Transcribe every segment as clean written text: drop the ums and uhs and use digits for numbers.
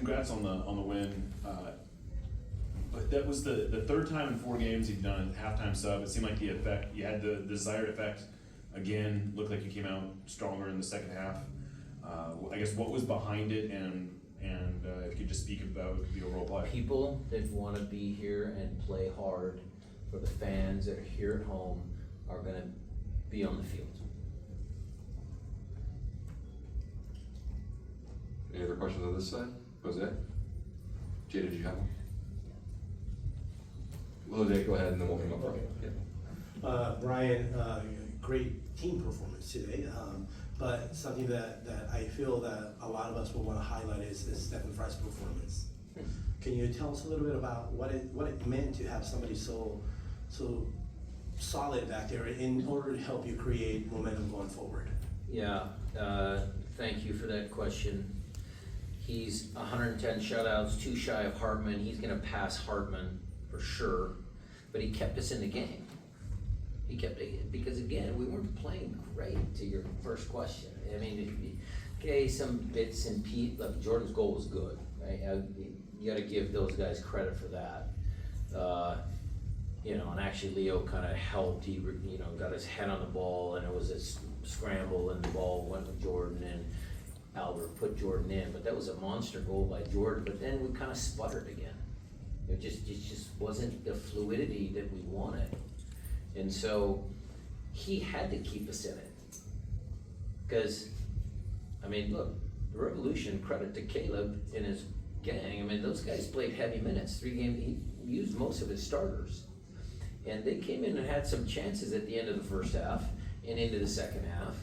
congrats on the win. But that was the third time in 4 games you've done a halftime sub. It seemed like you had the desired effect. Again, looked like you came out stronger in the second half. I guess what was behind it, and if you could just speak about the overall play. People that want to be here and play hard for the fans that are here at home are going to be on the field. Any other questions on this side? Jose? Jay, did you have one? Jose, go ahead and then we'll come up front. Okay. Brian, great team performance today, but something that I feel that a lot of us will want to highlight is Stephen Fry's performance. Can you tell us a little bit about what it meant to have somebody so solid back there in order to help you create momentum going forward? Yeah, thank you for that question. He's 110 shutouts, 2 shy of Hartman. He's going to pass Hartman for sure, but he kept us in the game. He kept it because, again, we weren't playing great, to your first question. I mean, okay, some bits and pieces. Look, Jordan's goal was good, right? You got to give those guys credit for that. And actually Leo kind of helped. He, got his head on the ball, and it was a scramble, and the ball went with Jordan, and Albert put Jordan in. But that was a monster goal by Jordan. But then we kind of sputtered again. It just wasn't the fluidity that we wanted. And so he had to keep us in it. Because, I mean, look, the Revolution, credit to Caleb and his gang. I mean, those guys played heavy minutes, 3 games. He used most of his starters. And they came in and had some chances at the end of the first half and into the second half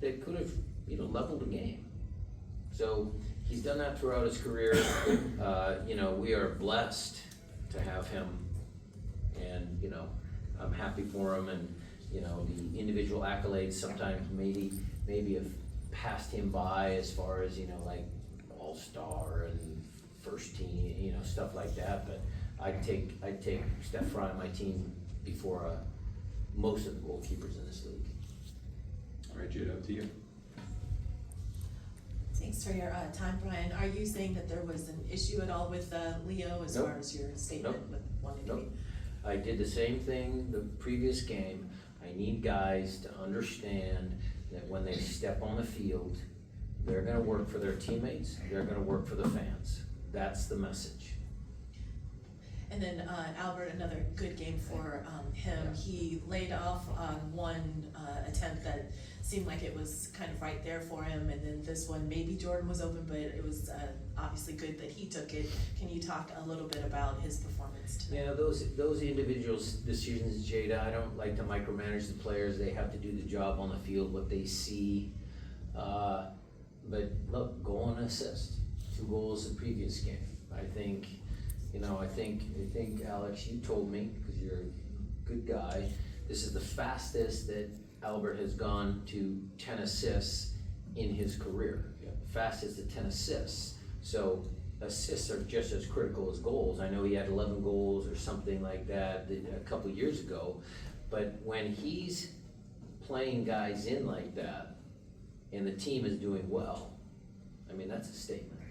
that could have, leveled the game. So he's done that throughout his career. We are blessed to have him, and I'm happy for him. And the individual accolades sometimes maybe have passed him by as far as like all-star and first team, stuff like that. But I'd take Steph Fry on my team before most of the goalkeepers in this league. All right, Jade, up to you. Thanks for your time, Brian. Are you saying that there was an issue at all with Leo as Nope. far as your statement Nope. with wanting to Nope. be? I did the same thing the previous game. I need guys to understand that when they step on the field, they're gonna work for their teammates, they're gonna work for the fans. That's the message. And then Albert, another good game for him. Yeah. He laid off on one attempt that seemed like it was kind of right there for him, and then this one, maybe Jordan was open, but it was obviously good that he took it. Can you talk a little bit about his performance tonight? Yeah, those individual decisions, Jada, I don't like to micromanage the players. They have to do the job on the field, what they see. But look, goal and assist, 2 goals the previous game. I think, Alex, you told me, because you're a good guy, this is the fastest that Albert has gone to 10 assists in his career. Yeah. Fastest at 10 assists. So assists are just as critical as goals. I know he had 11 goals or something like that a couple years ago, but when he's playing guys in like that and the team is doing well, I mean, that's a statement.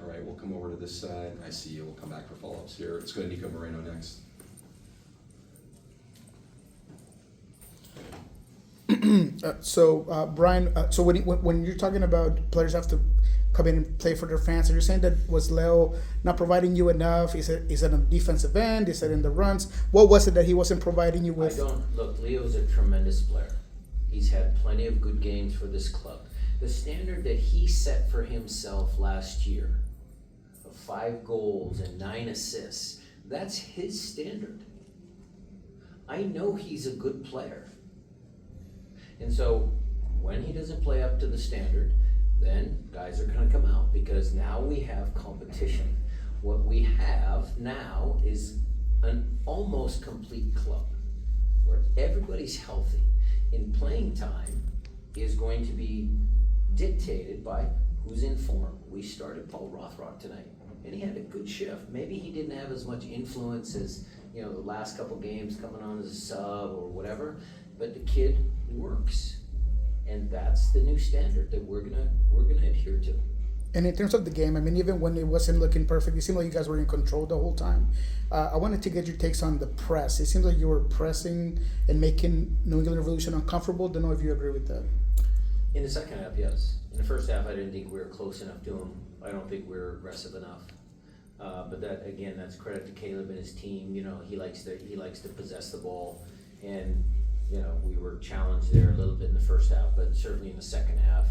All right, we'll come over to this side. I see you. We'll come back for follow-ups here. Let's go to Nico Moreno next. Brian, so when you're talking about players have to come in and play for their fans, are you saying that was Leo not providing you enough? Is it on the defensive end? Is it in the runs? What was it that he wasn't providing you with? Look, Leo's a tremendous player. He's had plenty of good games for this club. The standard that he set for himself last year of 5 goals and 9 assists, that's his standard. I know he's a good player. And so when he doesn't play up to the standard, then guys are going to come out because now we have competition. What we have now is an almost complete club where everybody's healthy. And playing time is going to be dictated by who's in form. We started Paul Rothrock tonight, and he had a good shift. Maybe he didn't have as much influence as the last couple games coming on as a sub or whatever, but the kid works, and that's the new standard that we're gonna adhere to. And in terms of the game, I mean, even when it wasn't looking perfect, it seemed like you guys were in control the whole time. I wanted to get your takes on the press. It seems like you were pressing and making New England Revolution uncomfortable. Don't know if you agree with that. In the second half, yes. In the first half, I didn't think we were close enough to them. I don't think we were aggressive enough. But that, again, that's credit to Caleb and his team. You know, he likes to possess the ball, and you know, we were challenged there a little bit in the first half, but certainly in the second half,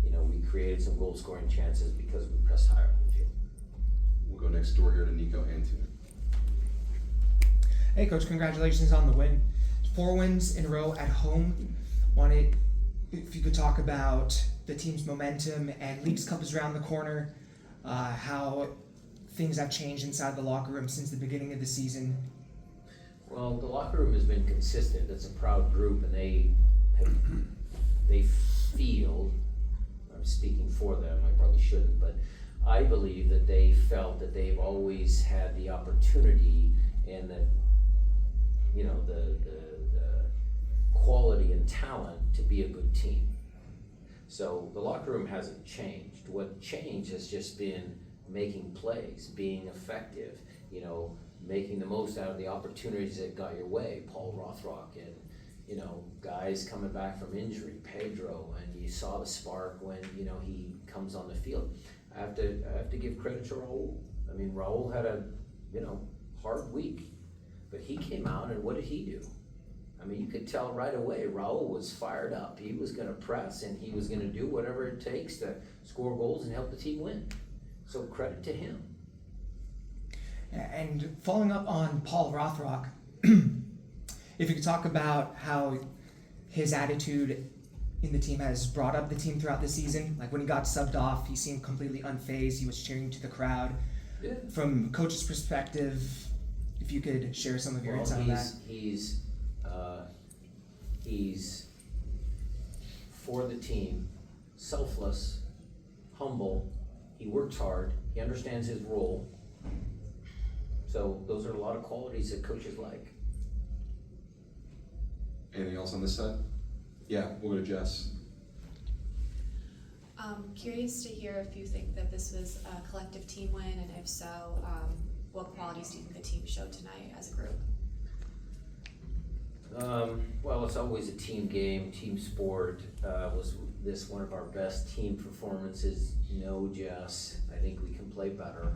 you know, we created some goal scoring chances because we pressed higher up the field. We'll go next door here to Nico Antune. Hey Coach, congratulations on the win. 4 wins in a row at home. Wanted if you could talk about the team's momentum, and Leagues Cup is around the corner, how things have changed inside the locker room since the beginning of the season. Well, the locker room has been consistent. It's a proud group, and they feel, I'm speaking for them, I probably shouldn't, but I believe that they felt that they've always had the opportunity, and that, you know, the quality and talent to be a good team. So the locker room hasn't changed. What changed has just been making plays, being effective, you know, making the most out of the opportunities that got your way. Paul Rothrock and, you know, guys coming back from injury, Pedro, and you saw the spark when, you know, he comes on the field. I have to give credit to Raul. I mean, Raul had a, you know, hard week, but he came out, and what did he do? I mean, you could tell right away Raul was fired up. He was going to press, and he was going to do whatever it takes to score goals and help the team win. So credit to him. And following up on Paul Rothrock, if you could talk about how his attitude in the team has brought up the team throughout the season. Like when he got subbed off, he seemed completely unfazed. He was cheering to the crowd. Yeah. From coach's perspective, if you could share some of your insight on that. He's for the team, selfless, humble. He works hard. He understands his role. So those are a lot of qualities that coaches like. Anything else on this side? Yeah, we'll go to Jess. Curious to hear if you think that this was a collective team win, and if so, what qualities do you think the team showed tonight as a group? Well, it's always a team game, team sport. Was this one of our best team performances? No, Jess. I think we can play better.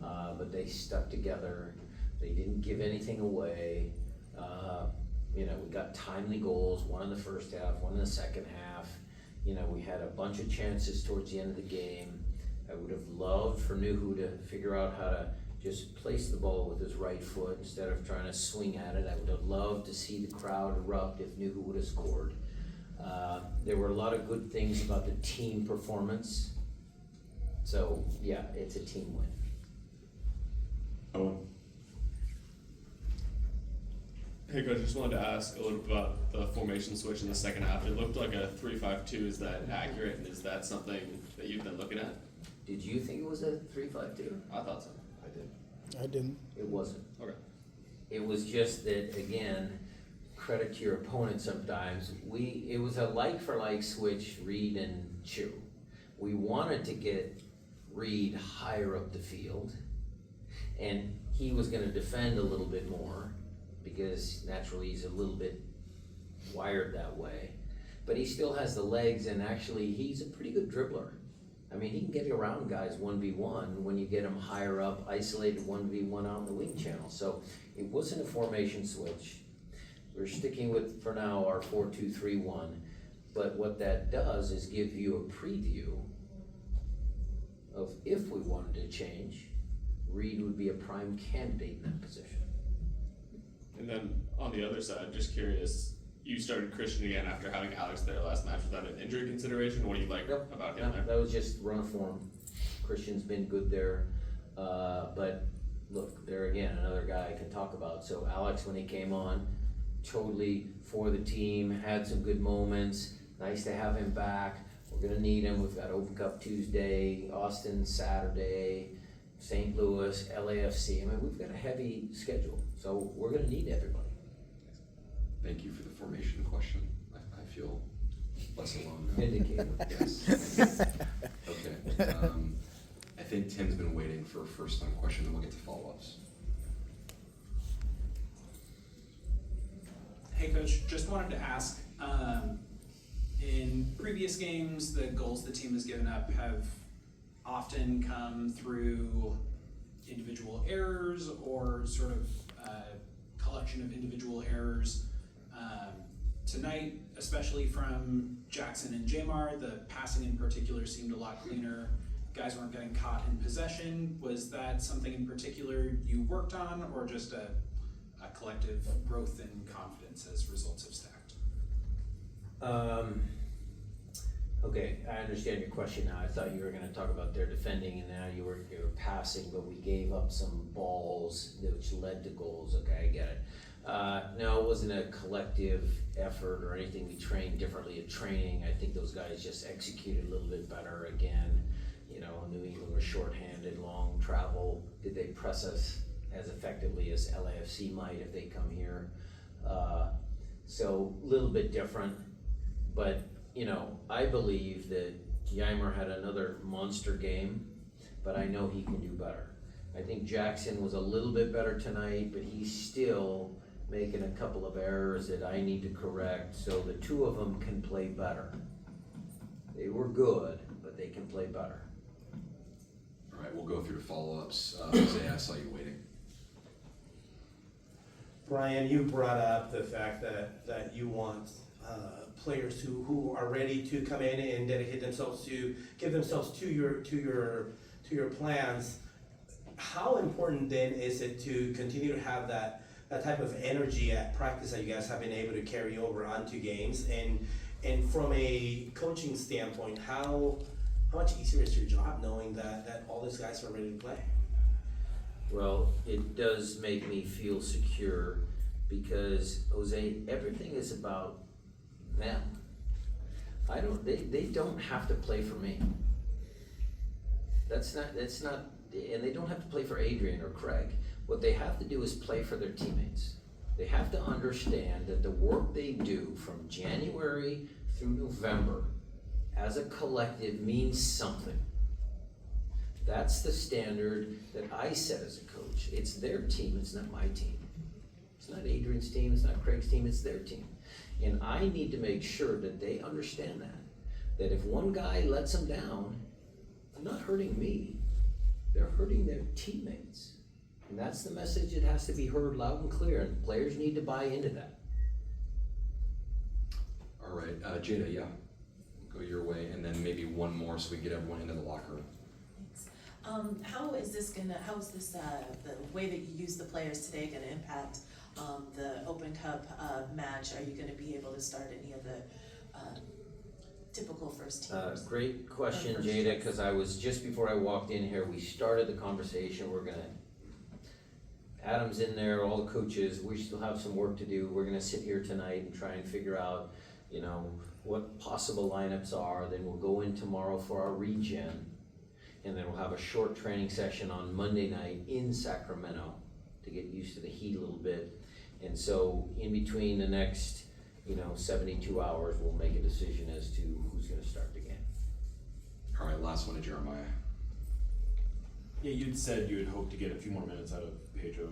But they stuck together. They didn't give anything away. You know, we got timely goals, one in the first half, one in the second half. You know, we had a bunch of chances towards the end of the game. I would have loved for Nuhu to figure out how to just place the ball with his right foot instead of trying to swing at it. I would have loved to see the crowd erupt if Nuhu would have scored. There were a lot of good things about the team performance. So, yeah, it's a team win. Owen. Hey Coach, just wanted to ask a little bit about the formation switch in the second half. It looked like a 3-5-2. Is that accurate, and is that something that you've been looking at? Did you think it was a 3-5-2? I thought so. I didn't. It wasn't. Okay. It was just that, again, credit to your opponent sometimes. It was a like-for-like switch, Reed and Chu. We wanted to get Reed higher up the field, and he was gonna defend a little bit more because naturally he's a little bit wired that way. But he still has the legs, and actually he's a pretty good dribbler. I mean, he can get around guys 1v1 when you get him higher up, isolated 1v1 out in the wing channel. So it wasn't a formation switch. We're sticking with, for now, our 4-2-3-1. But what that does is give you a preview of if we wanted to change, Reed would be a prime candidate in that position. And then on the other side, just curious, you started Christian again after having Alex there last match. Was that an injury consideration? What do you like about him there? That was just run of form. Christian's been good there. But look, there again, another guy I can talk about. So Alex, when he came on, totally for the team, had some good moments. Nice to have him back. We're gonna need him. We've got Open Cup Tuesday, Austin Saturday, St. Louis, LAFC. I mean, we've got a heavy schedule. So we're gonna need everybody. Thank you for the formation question. I feel less alone now. Vindicated. Yes. Okay. I think Tim's been waiting for a first time question, then we'll get to follow-ups. Hey coach, just wanted to ask, in previous games, the goals the team has given up have often come through individual errors or sort of collection of individual errors. Tonight, especially from Jackson and Jamar, the passing in particular seemed a lot cleaner. Guys weren't getting caught in possession. Was that something in particular you worked on, or just a collective growth in confidence as results have stacked? Okay, I understand your question now. I thought you were gonna talk about their defending and now you were passing, but we gave up some balls which led to goals. Okay, I get it. No, it wasn't a collective effort or anything. We trained differently at training. I think those guys just executed a little bit better again. You know, New England was shorthanded, long travel. Did they press us as effectively as LAFC might if they come here? So a little bit different, but you know, I believe that Yeimer had another monster game, but I know he can do better. I think Jackson was a little bit better tonight, but he's still making a couple of errors that I need to correct, so the two of them can play better. They were good, but they can play better. All right, we'll go through the follow-ups. Jose, I saw you waiting. Brian, you brought up the fact that you want players who are ready to come in and dedicate themselves to give themselves to your plans. How important then is it to continue to have that type of energy at practice that you guys have been able to carry over onto games? And from a coaching standpoint, how much easier is your job knowing that all these guys are ready to play? Well, it does make me feel secure because, Jose, everything is about them. They don't have to play for me. That's not, and they don't have to play for Adrian or Craig. What they have to do is play for their teammates. They have to understand that the work they do from January through November as a collective means something. That's the standard that I set as a coach. It's their team, it's not my team. It's not Adrian's team, it's not Craig's team, it's their team. And I need to make sure that they understand that if one guy lets them down, they're not hurting me, they're hurting their teammates. And that's the message that has to be heard loud and clear, and players need to buy into that. All right, Jada, yeah, go your way, and then maybe one more so we get everyone into the locker room. Thanks. How is this the way that you use the players today gonna impact the Open Cup match? Are you gonna be able to start any of the typical first teams? Great question, First Jada, choice. because I was, just before I walked in here, we started the conversation. Adam's in there, all the coaches, we still have some work to do. We're gonna sit here tonight and try and figure out, you know, what possible lineups are. Then we'll go in tomorrow for our regen. And then we'll have a short training session on Monday night in Sacramento to get used to the heat a little bit. And so in between the next, 72 hours, we'll make a decision as to who's gonna start the game. All right, last one to Jeremiah. Yeah, you'd said you had hoped to get a few more minutes out of Pedro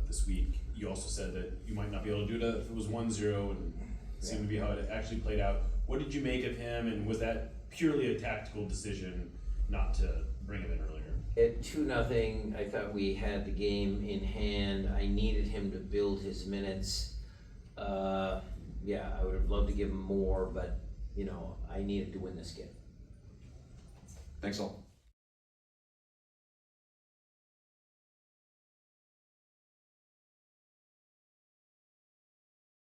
this week. You also said that you might not be able to do it if it was 1-0, and it seemed to be how it actually played out. What did you make of him, and was that purely a tactical decision not to bring him in earlier? At 2-0, I thought we had the game in hand. I needed him to build his minutes. I would have loved to give him more, but I needed to win this game. Thanks all.